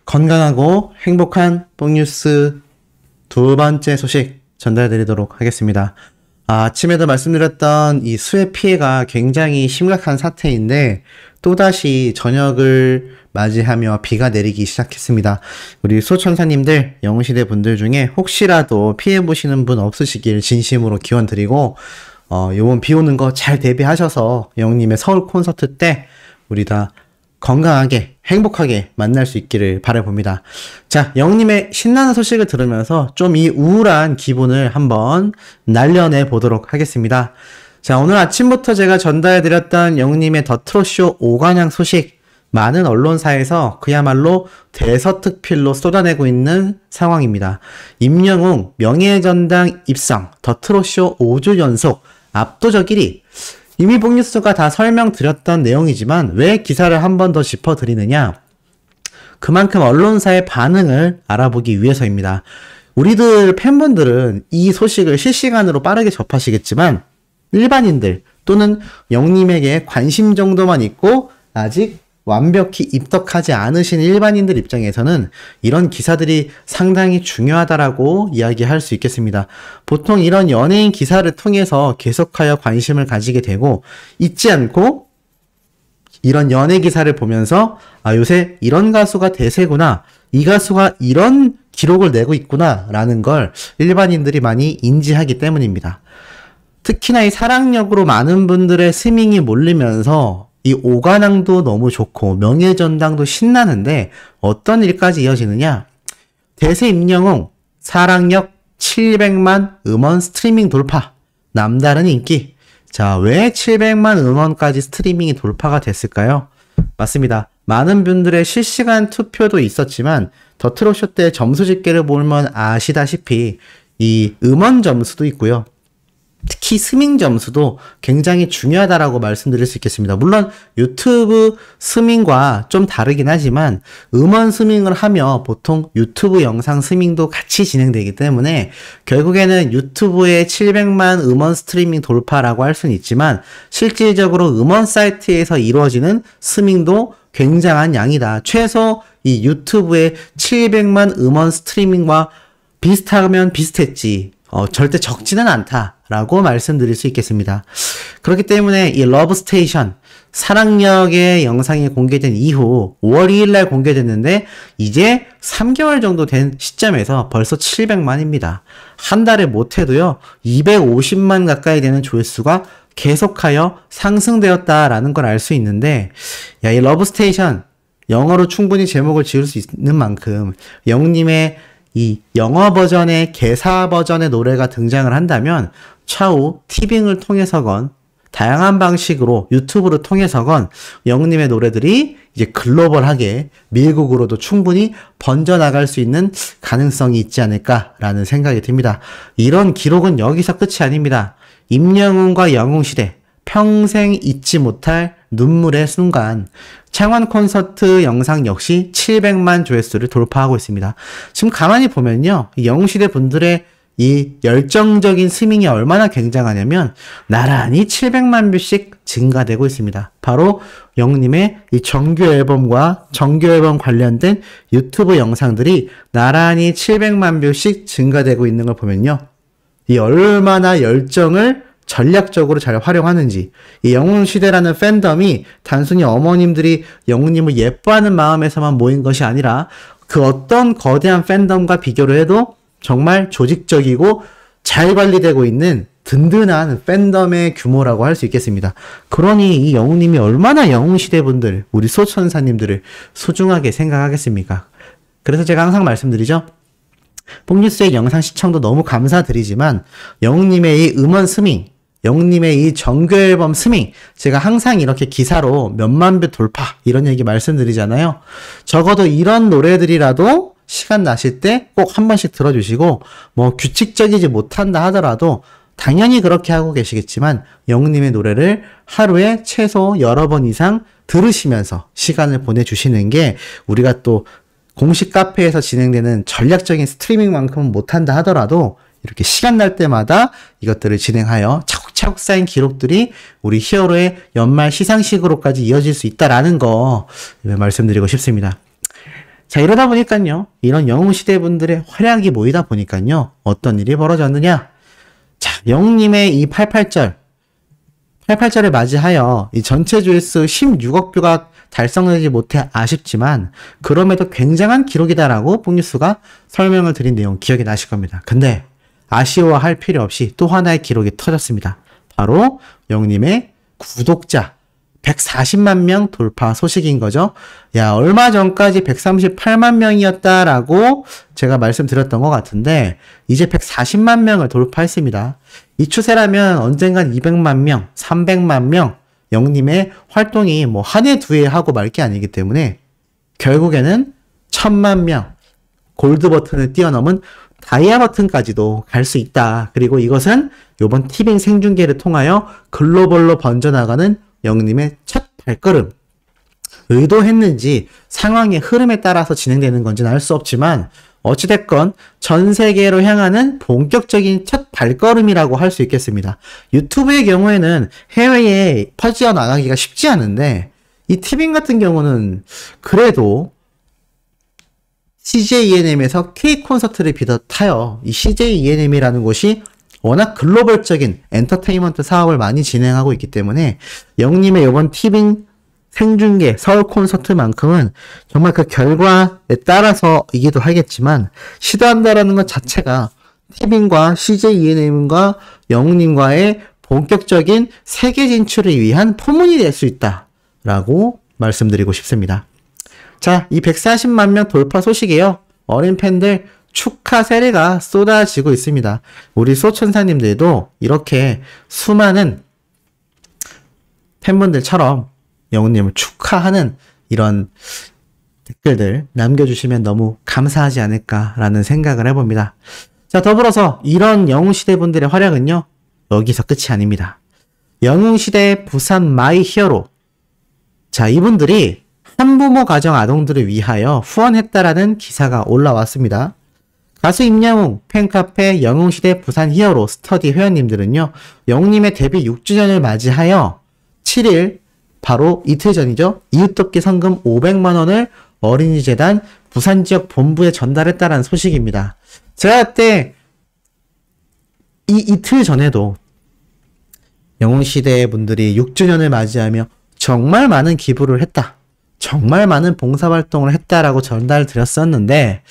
건강하고 행복한 뽕뉴스 두 번째 소식 전달드리도록 하겠습니다. 아침에도 말씀드렸던 이 수해 피해가 굉장히 심각한 사태인데 또다시 저녁을 맞이하며 비가 내리기 시작했습니다. 우리 소천사님들, 영웅시대 분들 중에 혹시라도 피해보시는 분 없으시길 진심으로 기원드리고 요번 비 오는 거 잘 대비하셔서 영웅님의 서울 콘서트 때 우리 다 건강하게 행복하게 만날 수 있기를 바라봅니다. 자, 영웅님의 신나는 소식을 들으면서 좀 이 우울한 기분을 한번 날려내 보도록 하겠습니다. 자, 오늘 아침부터 제가 전달해드렸던 영웅님의 더 트롯쇼 5관왕 소식, 많은 언론사에서 그야말로 대서특필로 쏟아내고 있는 상황입니다. 임영웅 명예전당 입성, 더 트롯쇼 5주 연속 압도적 1위. 이미 뽕뉴스가 다 설명드렸던 내용이지만 왜 기사를 한 번 더 짚어드리느냐? 그만큼 언론사의 반응을 알아보기 위해서입니다. 우리들 팬분들은 이 소식을 실시간으로 빠르게 접하시겠지만 일반인들 또는 영님에게 관심 정도만 있고 아직 완벽히 입덕하지 않으신 일반인들 입장에서는 이런 기사들이 상당히 중요하다라고 이야기할 수 있겠습니다. 보통 이런 연예인 기사를 통해서 계속하여 관심을 가지게 되고 잊지 않고 이런 연예 기사를 보면서 요새 이런 가수가 대세구나, 이 가수가 이런 기록을 내고 있구나 라는 걸 일반인들이 많이 인지하기 때문입니다. 특히나 이 사랑력으로 많은 분들의 스밍이 몰리면서 이 오관왕도 너무 좋고 명예전당도 신나는데 어떤 일까지 이어지느냐? 대세 임영웅 사랑력 700만 음원 스트리밍 돌파, 남다른 인기. 자, 왜 700만 음원까지 스트리밍이 돌파가 됐을까요? 맞습니다. 많은 분들의 실시간 투표도 있었지만 더 트롯쇼 때 점수 집계를 보면 아시다시피 이 음원 점수도 있고요. 특히 스밍 점수도 굉장히 중요하다라고 말씀드릴 수 있겠습니다. 물론 유튜브 스밍과 좀 다르긴 하지만 음원 스밍을 하며 보통 유튜브 영상 스밍도 같이 진행되기 때문에 결국에는 유튜브의 700만 음원 스트리밍 돌파라고 할 수는 있지만 실질적으로 음원 사이트에서 이루어지는 스밍도 굉장한 양이다. 최소 이 유튜브의 700만 음원 스트리밍과 비슷하면 비슷했지 절대 적지는 않다라고 말씀드릴 수 있겠습니다. 그렇기 때문에 이 러브스테이션 사랑력의 영상이 공개된 이후 5월 2일 날 공개됐는데 이제 3개월 정도 된 시점에서 벌써 700만입니다. 한 달에 못해도요 250만 가까이 되는 조회수가 계속하여 상승되었다라는 걸 알 수 있는데 이 러브스테이션 영어로 충분히 제목을 지을 수 있는 만큼 영웅님의 이 영어 버전의 개사 버전의 노래가 등장을 한다면 차후 티빙을 통해서건 다양한 방식으로 유튜브를 통해서건 영웅님의 노래들이 이제 글로벌하게 미국으로도 충분히 번져나갈 수 있는 가능성이 있지 않을까라는 생각이 듭니다. 이런 기록은 여기서 끝이 아닙니다. 임영웅과 영웅시대 평생 잊지 못할 눈물의 순간 창원 콘서트 영상 역시 700만 조회수를 돌파하고 있습니다. 지금 가만히 보면요. 영웅시대 분들의 이 열정적인 스밍이 얼마나 굉장하냐면 나란히 700만 뷰씩 증가되고 있습니다. 바로 영웅님의 이 정규 앨범과 정규 앨범 관련된 유튜브 영상들이 나란히 700만 뷰씩 증가되고 있는 걸 보면요. 이 얼마나 열정을 전략적으로 잘 활용하는지, 이 영웅시대라는 팬덤이 단순히 어머님들이 영웅님을 예뻐하는 마음에서만 모인 것이 아니라 그 어떤 거대한 팬덤과 비교를 해도 정말 조직적이고 잘 관리되고 있는 든든한 팬덤의 규모라고 할 수 있겠습니다. 그러니 이 영웅님이 얼마나 영웅시대 분들, 우리 소천사님들을 소중하게 생각하겠습니까? 그래서 제가 항상 말씀드리죠. 뽕뉴스의 영상 시청도 너무 감사드리지만 영웅님의 이 음원 스밍, 영웅님의 이 정규 앨범 스밍, 제가 항상 이렇게 기사로 몇만 뷰 돌파 이런 얘기 말씀드리잖아요. 적어도 이런 노래들이라도 시간 나실 때 꼭 한 번씩 들어주시고 뭐 규칙적이지 못한다 하더라도 당연히 그렇게 하고 계시겠지만 영웅님의 노래를 하루에 최소 여러 번 이상 들으시면서 시간을 보내주시는 게 우리가 또 공식 카페에서 진행되는 전략적인 스트리밍만큼은 못한다 하더라도 이렇게 시간 날 때마다 이것들을 진행하여 차곡차곡 쌓인 기록들이 우리 히어로의 연말 시상식으로까지 이어질 수 있다라는 거 말씀드리고 싶습니다. 자, 이러다 보니까요, 이런 영웅시대 분들의 활약이 모이다 보니까요, 어떤 일이 벌어졌느냐? 자, 영웅님의 이 88절을 맞이하여 이 전체 조회수 16억 뷰가 달성되지 못해 아쉽지만, 그럼에도 굉장한 기록이다라고 뽕뉴스가 설명을 드린 내용 기억이 나실 겁니다. 근데 아쉬워할 필요 없이 또 하나의 기록이 터졌습니다. 바로 영웅님의 구독자 140만 명 돌파 소식인 거죠. 야, 얼마 전까지 138만 명이었다라고 제가 말씀드렸던 것 같은데 이제 140만 명을 돌파했습니다. 이 추세라면 언젠간 200만 명, 300만 명 영님의 활동이 뭐 한 해 두 해 하고 말 게 아니기 때문에 결국에는 1000만 명 골드 버튼을 뛰어넘은 다이아 버튼까지도 갈 수 있다. 그리고 이것은 이번 티빙 생중계를 통하여 글로벌로 번져나가는 영님의 첫 발걸음. 의도했는지 상황의 흐름에 따라서 진행되는 건지는 알 수 없지만 어찌됐건 전 세계로 향하는 본격적인 첫 발걸음이라고 할 수 있겠습니다. 유튜브의 경우에는 해외에 퍼져나가기가 쉽지 않은데 이 티빙 같은 경우는 그래도 CJ ENM에서 K 콘서트를 비롯하여 이 CJ ENM이라는 곳이 워낙 글로벌적인 엔터테인먼트 사업을 많이 진행하고 있기 때문에 영님의 이번 티빙 생중계 서울 콘서트만큼은 정말 그 결과에 따라서이기도 하겠지만 시도한다라는 것 자체가 티빙과 CJ ENM과 영님과의 본격적인 세계 진출을 위한 포문이 될 수 있다라고 말씀드리고 싶습니다. 자, 이 140만 명 돌파 소식이에요. 어린 팬들 축하 세례가 쏟아지고 있습니다. 우리 소천사님들도 이렇게 수많은 팬분들처럼 영웅님을 축하하는 이런 댓글들 남겨주시면 너무 감사하지 않을까라는 생각을 해봅니다. 자, 더불어서 이런 영웅시대 분들의 활약은요, 여기서 끝이 아닙니다. 영웅시대 부산 마이 히어로. 자, 이분들이 한부모 가정 아동들을 위하여 후원했다라는 기사가 올라왔습니다. 가수 임영웅, 팬카페 영웅시대 부산 히어로 스터디 회원님들은요, 영웅님의 데뷔 6주년을 맞이하여 7일, 바로 이틀 전이죠, 이웃돕기 성금 500만원을 어린이재단 부산지역 본부에 전달했다라는 소식입니다. 제가 그때 이틀 전에도 영웅시대 분들이 6주년을 맞이하며 정말 많은 기부를 했다, 정말 많은 봉사활동을 했다라고 전달을 드렸었는데,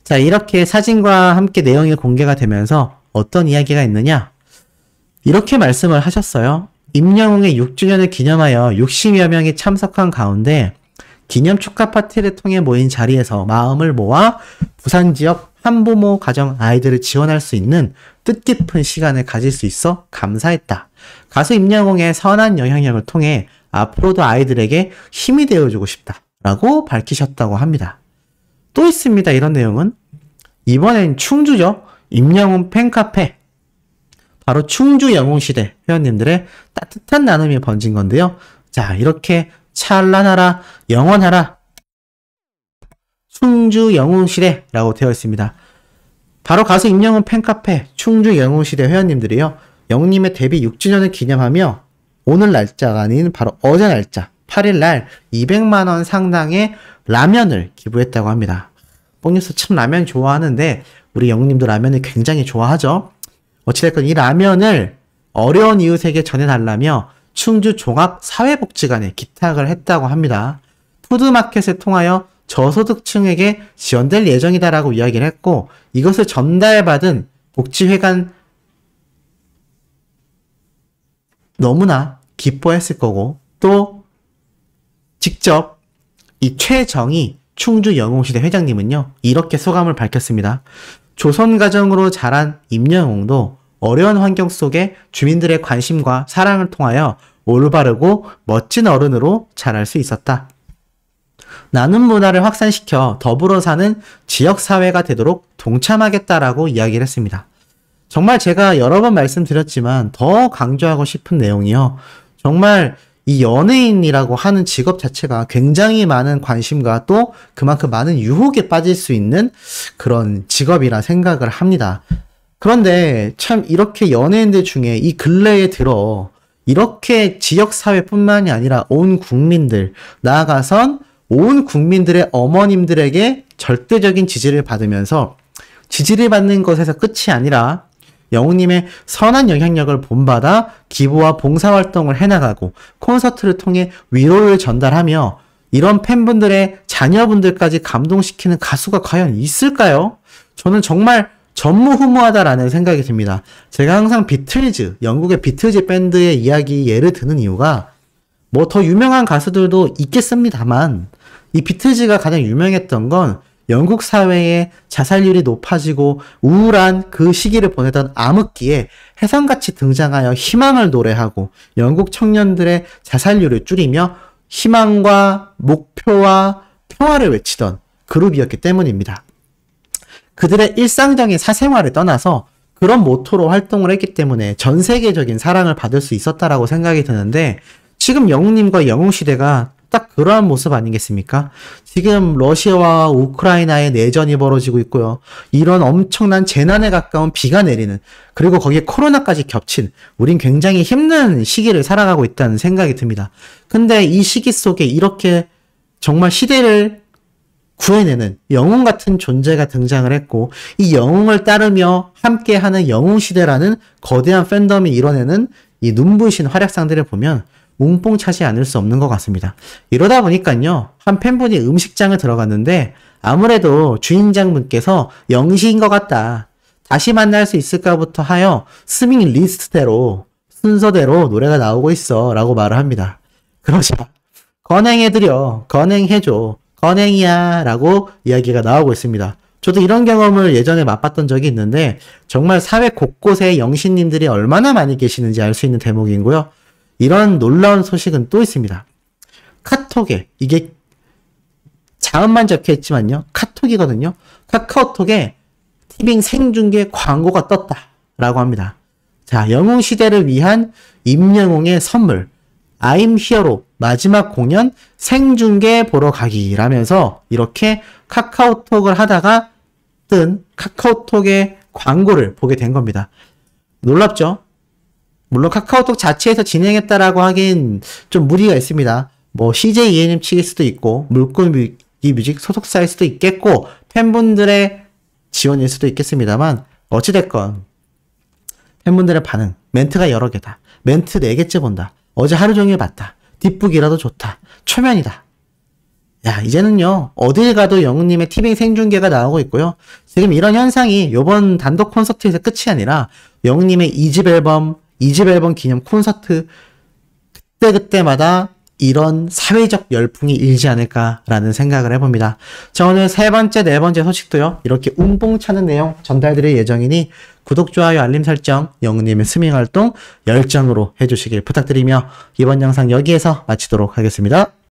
자, 이렇게 사진과 함께 내용이 공개가 되면서 어떤 이야기가 있느냐? 이렇게 말씀을 하셨어요. 임영웅의 6주년을 기념하여 60여 명이 참석한 가운데 기념 축하 파티를 통해 모인 자리에서 마음을 모아 부산 지역 한부모 가정 아이들을 지원할 수 있는 뜻깊은 시간을 가질 수 있어 감사했다. 가수 임영웅의 선한 영향력을 통해 앞으로도 아이들에게 힘이 되어주고 싶다 라고 밝히셨다고 합니다. 또 있습니다. 이런 내용은 이번엔 충주죠. 임영웅 팬카페, 바로 충주 영웅시대 회원님들의 따뜻한 나눔이 번진 건데요. 자, 이렇게 찬란하라, 영원하라, 충주 영웅시대라고 되어 있습니다. 바로 가수 임영웅 팬카페 충주 영웅시대 회원님들이요, 영웅님의 데뷔 6주년을 기념하며 오늘 날짜가 아닌 바로 어제 날짜 8일날 200만원 상당의 라면을 기부했다고 합니다. 뽕뉴스 참 라면 좋아하는데 우리 영웅님도 라면을 굉장히 좋아하죠. 어찌됐건 이 라면을 어려운 이웃에게 전해달라며 충주 종합사회복지관에 기탁을 했다고 합니다. 푸드마켓을 통하여 저소득층에게 지원될 예정이다라고 이야기를 했고, 이것을 전달받은 복지회관 너무나 기뻐했을 거고, 또 직접 이 최정희 충주 영웅시대 회장님은요, 이렇게 소감을 밝혔습니다. 조선가정으로 자란 임영웅도 어려운 환경 속에 주민들의 관심과 사랑을 통하여 올바르고 멋진 어른으로 자랄 수 있었다. 나눔 문화를 확산시켜 더불어 사는 지역사회가 되도록 동참하겠다라고 이야기를 했습니다. 정말 제가 여러 번 말씀드렸지만 더 강조하고 싶은 내용이요, 정말 이 연예인이라고 하는 직업 자체가 굉장히 많은 관심과 또 그만큼 많은 유혹에 빠질 수 있는 그런 직업이라 생각을 합니다. 그런데 참 이렇게 연예인들 중에 이 근래에 들어 이렇게 지역사회뿐만이 아니라 온 국민들, 나아가선 온 국민들의 어머님들에게 절대적인 지지를 받으면서 지지를 받는 것에서 끝이 아니라 영웅님의 선한 영향력을 본받아 기부와 봉사활동을 해나가고 콘서트를 통해 위로를 전달하며 이런 팬분들의 자녀분들까지 감동시키는 가수가 과연 있을까요? 저는 정말 전무후무하다라는 생각이 듭니다. 제가 항상 비틀즈, 영국의 비틀즈 밴드의 이야기 예를 드는 이유가 뭐 더 유명한 가수들도 있겠습니다만 이 비틀즈가 가장 유명했던 건 영국 사회의 자살률이 높아지고 우울한 그 시기를 보내던 암흑기에 혜성같이 등장하여 희망을 노래하고 영국 청년들의 자살률을 줄이며 희망과 목표와 평화를 외치던 그룹이었기 때문입니다. 그들의 일상적인 사생활을 떠나서 그런 모토로 활동을 했기 때문에 전 세계적인 사랑을 받을 수 있었다라고 생각이 드는데 지금 영웅님과 영웅시대가 딱 그러한 모습 아니겠습니까? 지금 러시아와 우크라이나의 내전이 벌어지고 있고요. 이런 엄청난 재난에 가까운 비가 내리는 그리고 거기에 코로나까지 겹친 우린 굉장히 힘든 시기를 살아가고 있다는 생각이 듭니다. 근데 이 시기 속에 이렇게 정말 시대를 구해내는 영웅 같은 존재가 등장을 했고 이 영웅을 따르며 함께하는 영웅시대라는 거대한 팬덤이 이뤄내는 이 눈부신 활약상들을 보면 웅뽕차지 않을 수 없는 것 같습니다. 이러다 보니까요, 한 팬분이 음식장을 들어갔는데 아무래도 주인장분께서 영시인 것 같다. 다시 만날 수 있을까부터 하여 스밍 리스트대로 순서대로 노래가 나오고 있어 라고 말을 합니다. 그러자 건행해드려, 건행해줘, 건행이야 라고 이야기가 나오고 있습니다. 저도 이런 경험을 예전에 맛봤던 적이 있는데 정말 사회 곳곳에 영신님들이 얼마나 많이 계시는지 알 수 있는 대목이고요. 이런 놀라운 소식은 또 있습니다. 카톡에, 이게 자음만 적혀있지만요. 카톡이거든요. 카카오톡에 티빙 생중계 광고가 떴다 라고 합니다. 자, 영웅시대를 위한 임영웅의 선물 I'm Hero 마지막 공연 생중계 보러 가기라면서 이렇게 카카오톡을 하다가 뜬 카카오톡의 광고를 보게 된 겁니다. 놀랍죠? 물론 카카오톡 자체에서 진행했다라고 하긴 좀 무리가 있습니다. 뭐 CJ ENM 측일 수도 있고 물고기 뮤직 소속사일 수도 있겠고 팬분들의 지원일 수도 있겠습니다만 어찌됐건 팬분들의 반응 멘트가 여러 개다. 멘트 4개째 본다. 어제 하루 종일 봤다. 뒷북이라도 좋다. 초면이다. 야, 이제는요, 어딜 가도 영웅님의 티빙 생중계가 나오고 있고요. 지금 이런 현상이 요번 단독 콘서트에서 끝이 아니라 영웅님의 2집 앨범 기념 콘서트 그때그때마다 이런 사회적 열풍이 일지 않을까라는 생각을 해봅니다. 자, 오늘 3번째, 4번째 소식도요. 이렇게 웅뽕차는 내용 전달드릴 예정이니 구독, 좋아요, 알림 설정, 영웅님의 스밍 활동 열정으로 해주시길 부탁드리며 이번 영상 여기에서 마치도록 하겠습니다.